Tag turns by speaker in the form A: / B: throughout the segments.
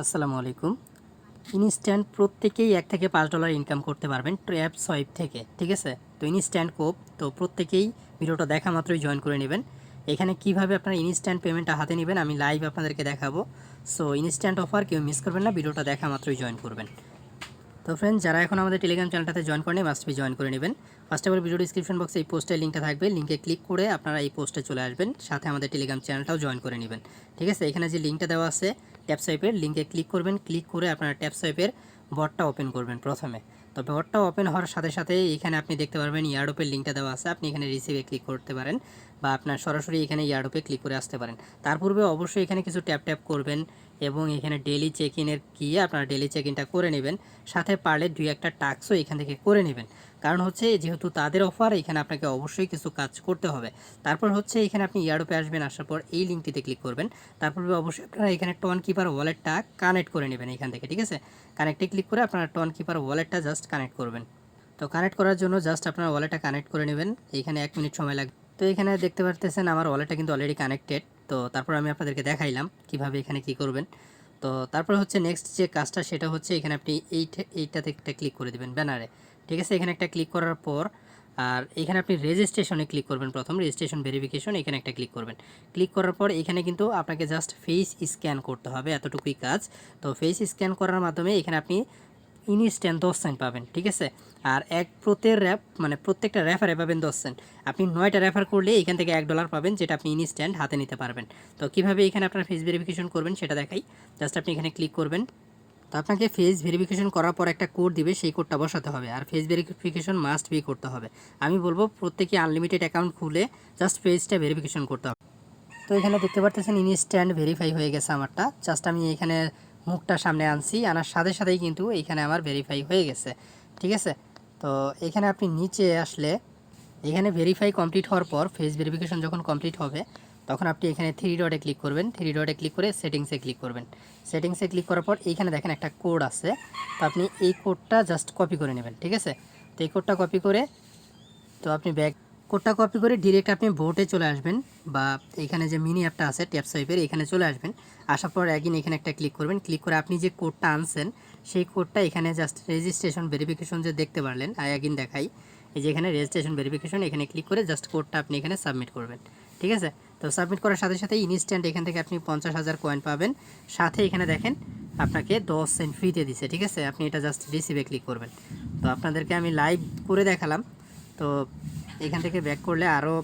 A: আসসালামু আলাইকুম। ইনস্ট্যান্ট প্রত্যেকেই $1 থেকে $5 ইনকাম করতে পারবেন ট্র্যাপ সোয়াইপ থেকে, ঠিক আছে? তো ইনস্ট্যান্ট কোপ তো প্রত্যেকেই ভিডিওটা দেখা মাত্রই জয়েন করে নেবেন। এখানে কিভাবে আপনারা ইনস্ট্যান্ট পেমেন্টটা হাতে নেবেন আমি লাইভ আপনাদেরকে দেখাবো। সো ইনস্ট্যান্ট অফার কেউ মিস করবেন না, ভিডিওটা দেখা মাত্রই জয়েন করবেন। তো ফ্রেন্ডস, যারা এখন আমাদের টেলিগ্রাম চ্যানেলটাতে জয়েন করেনি মাস্ট বি জয়েন করে নেবেন। First of all video description বক্সে এই পোস্টের লিঙ্কটা থাকবে, লিঙ্কে ক্লিক করে আপনারা এই পোস্টে চলে আসবেন, সাথে আমাদের টেলিগ্রাম চ্যানেলটাও জয়েন করে নেবেন, ঠিক আছে? এখানে যে লিঙ্কটা দেওয়া আছে ট্যাপসোয়াইপের, লিঙ্কে ক্লিক করবেন, ক্লিক করে আপনারা ট্যাপসোয়াইপের বটটা ওপেন করবেন প্রথমে। তো বটটা ওপেন হওয়ার সাথে সাথে এখানে আপনি দেখতে পারবেন ইয়ারডোপের লিঙ্কটা দেওয়া আছে, আপনি এখানে রিসিভে ক্লিক করতে পারেন বা আপনার সরাসরি এখানে ইয়ারডোপে ক্লিক করে আসতে পারেন। তার পূর্বে অবশ্যই এখানে কিছু ট্যাপ ট্যাপ করবেন এবং এখানে ডেইলি চেক ইনের গিয়ে আপনারা ডেইলি চেক ইনটা করে নেবেন, সাথে পারলে 2-1টা টাস্কও এখান থেকে করে নেবেন। কারণ হচ্ছে যেহেতু তাদের অফার, এখানে আপনাকে অবশ্যই কিছু কাজ করতে হবে। তারপর হচ্ছে এখানে আপনি ইয়ারডোপে আসবেন, আসার পর এই লিঙ্কটিতে ক্লিক করবেন। তারপর অবশ্যই আপনারা এখানে টন কিপার ওয়ালেটটা কানেক্ট করে নেবেন এখান থেকে, ঠিক আছে? কানেক্টে ক্লিক করে আপনারা টন কিপার ওয়ালেটটা জাস্ট কানেক্ট করবেন। তো কানেক্ট করার জন্য জাস্ট আপনারা ওয়ালেটটা কানেক্ট করে নেবেন, এইখানে 1 মিনিট সময় লাগবে। তো এখানে দেখতে পারতেছেন আমার ওয়ালেটটা কিন্তু অলরেডি কানেক্টেড। তো তারপর আমি আপনাদেরকে দেখাইলাম কিভাবে এখানে কি করবেন। তো তারপর হচ্ছে নেক্সট যে কাজটা সেটা হচ্ছে এখানে আপনি এইটাতে একটা ক্লিক করে দেবেন ব্যানারে, ঠিক আছে? এখানে একটা ক্লিক করার পর আর এখানে আপনি রেজিস্ট্রেশনে ক্লিক করবেন, প্রথম রেজিস্ট্রেশন ভেরিফিকেশন এখানে একটা ক্লিক করবেন। ক্লিক করার পর এখানে কিন্তু আপনাকে জাস্ট ফেস স্ক্যান করতে হবে, এতটুকুই কাজ। তো ফেস স্ক্যান করার মাধ্যমে এখানে আপনি ইনস্ট্যান্ট 10 সেন্ট পাবেন, ঠিক আছে? আর প্রত্যেকটা রেফারে পাবেন 10 সেন্ট। আপনি 9টা রেফার করলে এখান থেকে $1 পাবেন, যেটা আপনি ইনস্ট্যান্ট হাতে নিতে পারবেন। তো কীভাবে এখানে আপনার ফেস ভেরিফিকেশন করবেন সেটা দেখাই। জাস্ট আপনি এখানে ক্লিক করবেন। তো আপনাকে ফেস ভেরিফিকেশন করার পর একটা কোড দিবে, সেই কোডটা বসাতে হবে। আর ফেস ভেরিফিকেশন মাস্ট বি করতে হবে। আমি বলবো প্রত্যেকে আনলিমিটেড অ্যাকাউন্ট খুলে জাস্ট ফেসটা ভেরিফিকেশন করতে হবে। তো এখানে দেখতে পারতেছেন ইনস্ট্যান্ট ভেরিফাই হয়ে গেছে আমারটা। জাস্ট আমি এখানে মুখটা সামনে আনছি, আনার সাথে সাথেই কিন্তু এখানে আমার ভেরিফাই হয়ে গেছে, ঠিক আছে? তো এখানে আপনি নিচে আসলে এখানে ভেরিফাই কমপ্লিট হওয়ার পর ফেস ভেরিফিকেশন যখন কমপ্লিট হবে তখন আপনি এখানে 3 ডটে ক্লিক করবেন, 3 ডটে ক্লিক করে সেটিংসে ক্লিক করবেন। সেটিংসে ক্লিক করার পর এইখানে দেখেন একটা কোড আছে, তো আপনি এই কোডটা জাস্ট কপি করে নেবেন, ঠিক আছে? তো এই কোডটা কপি করে তো আপনি কোডটা কপি করে ডিরেক্ট আপনি বোটে চলে আসবেন, বা এখানে যে মিনি অ্যাপটা আছে ট্যাপসোয়াইপের এখানে চলে আসবেন। আসার পর অ্যাগিন এখানে একটা ক্লিক করবেন, ক্লিক করে আপনি যে কোডটা আনছেন সেই কোডটা এখানে জাস্ট রেজিস্ট্রেশন ভেরিফিকেশন যে দেখতে পারলেন অ্যাগিন দেখাই, এই যে এখানে রেজিস্ট্রেশন ভেরিফিকেশন এখানে ক্লিক করে জাস্ট কোডটা আপনি এখানে সাবমিট করবেন, ঠিক আছে? তো সাবমিট করার সাথে সাথে ইনস্ট্যান্ট এখান থেকে আপনি 50,000 কয়েন পাবেন, সাথে এখানে দেখেন আপনাকে 10 সেন্ট ফ্রিতে দিছে, ঠিক আছে? আপনি এটা জাস্ট রিসিভে ক্লিক করবেন। তো আপনাদেরকে আমি লাইভ করে দেখালাম। তো এখান থেকে ব্যাক করলে আরও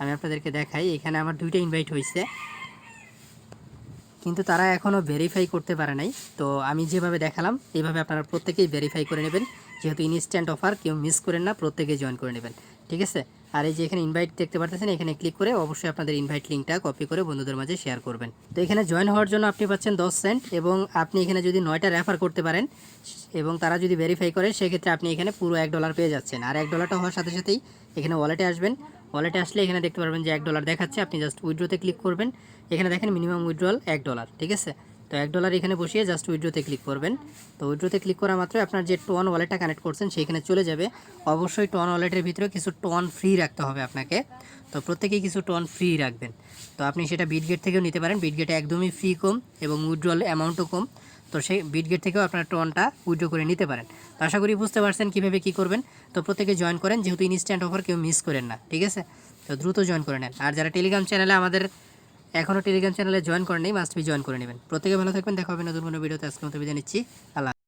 A: আমি আপনাদেরকে দেখাই, এখানে আমার 2টা ইনভাইট হয়েছে, কিন্তু তারা এখনও ভেরিফাই করতে পারে নাই। তো আমি যেভাবে দেখালাম এইভাবে আপনারা প্রত্যেকেই ভেরিফাই করে নেবেন, যেহেতু ইনস্ট্যান্ট অফার কেউ মিস করেন না, প্রত্যেকেই জয়েন করে নেবেন, ঠিক আছে? আর এই যে এখানে ইনভাইট দেখতে পাচ্ছেন, এখানে ক্লিক করে অবশ্যই আপনাদের ইনভাইট লিঙ্কটা কপি করে বন্ধুদের মাঝে শেয়ার করবেন। তো এখানে জয়েন হওয়ার জন্য আপনি পাচ্ছেন 10 সেন্ট, এবং আপনি এখানে যদি 9টা রেফার করতে পারেন এবং তারা যদি ভেরিফাই করে সেক্ষেত্রে আপনি এখানে পুরো $1 পেয়ে যাচ্ছেন। আর $1টা হওয়ার সাথে সাথেই এখানে ওয়ালেটে আসবেন, ওয়ালেটে আসলে এখানে দেখতে পারবেন যে $1 দেখাচ্ছে, আপনি জাস্ট উইথড্রোতে ক্লিক করবেন। এখানে দেখেন মিনিমাম উইথড্রল $1, ঠিক আছে? তো $1 এখানে বসিয়ে জাস্ট উইথড্রোতে ক্লিক করবেন। তো উইথড্রোতে ক্লিক করা মাত্র আপনার যে টন ওয়ালেটটা কানেক্ট করছেন সেইখানে চলে যাবে। অবশ্যই টন ওয়ালেটের ভিতরে কিছু টন ফ্রি রাখতে হবে আপনাকে, তো প্রত্যেকেই কিছু টন ফ্রি রাখবেন। তো আপনি সেটা বিটগেট থেকেও নিতে পারেন, বিটগেটে একদমই ফ্রি কম এবং উইথড্রল অ্যামাউন্টও কম। তো সেই বিটগেট থেকেও আপনার টনটা উইথড্র করে নিতে পারেন। তো আশা করি বুঝতে পারছেন কীভাবে কী করবেন। তো প্রত্যেকে জয়েন করেন, যেহেতু ইনস্ট্যান্ট অফার কেউ মিস করেন না, ঠিক আছে? তো দ্রুত জয়েন করে নেন। আর যারা টেলিগ্রাম চ্যানেলে আমাদের এখনও টেলিগ্রাম চ্যানেলে জয়েন করেন নাই মাস্ট বি জয়েন করে নেবেন। প্রত্যেকে ভালো থাকবেন, দেখা হবে নতুন কোনো ভিডিওতে। আজকের মতো বিদায় নিচ্ছি। আল্লাহ।